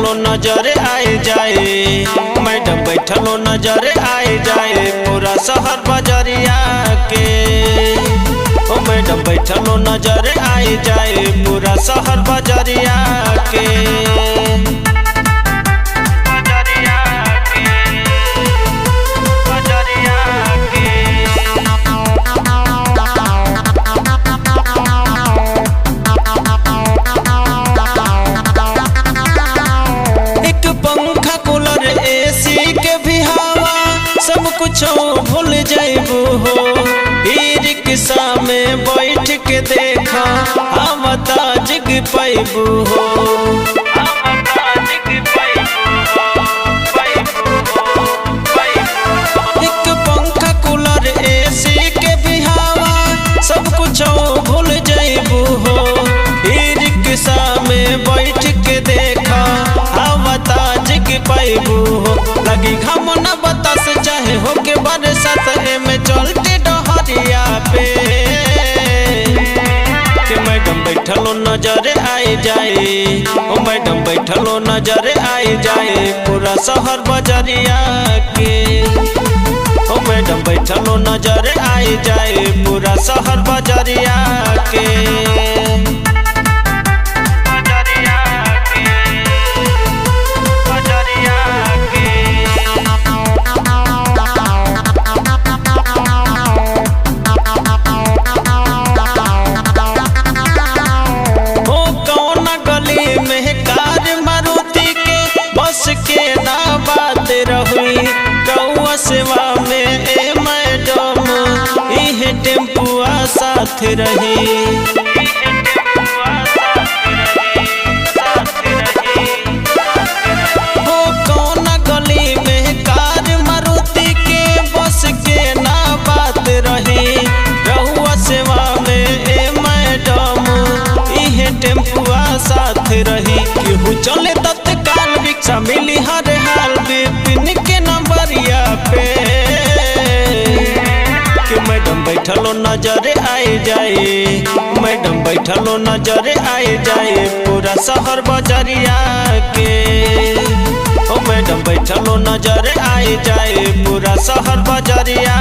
बैठलो नजर आए जाए, मैडम बैठलो नजर आए जाए पूरा शहर बजरिया के। ओ मैडम बैठलो नजर आए जाए पूरा शहर बजरिया के। सब कुछ भूल जाइबू हो, रिक्शा में बैठ के देखा हम ताजिग पैबू हो। एक पंखा कूलर एसी के भी हवा सब कुछ भूल जाइबू हो, रिक्शा में बैठ के देखा हम ताजिग पैबू हो। लगी घम न बतास चाहे हो के बरसात में चलते डहरिया पे कि मैडम बैठलो नजर आए जाए, ओ मैडम बैठलो नजर आए जाए पूरा शहर बजरिया के। ओ मैडम बैठलो नजर आए जाए पूरा शहर बजरिया के। के ना बात रहुई कौआ सेवा में ए मैडम इहे टेम्पुआ साथ रही। हो कौन गली में कार मारुति के बस के ना बात रही, रहुआ सेवा में ए मैडम इहे टेम्पुआ साथ रही। केहू चले तत्काल रिक्शा मिली हर हाल विपिन के नंबरिया पे कि मैडम बैठलो नजर आए जाए, मैडम बैठलो नजर आए जाए पूरा शहर बजरिया के। ओ मैडम बैठलो नजर आए जाए पूरा शहर बजरिया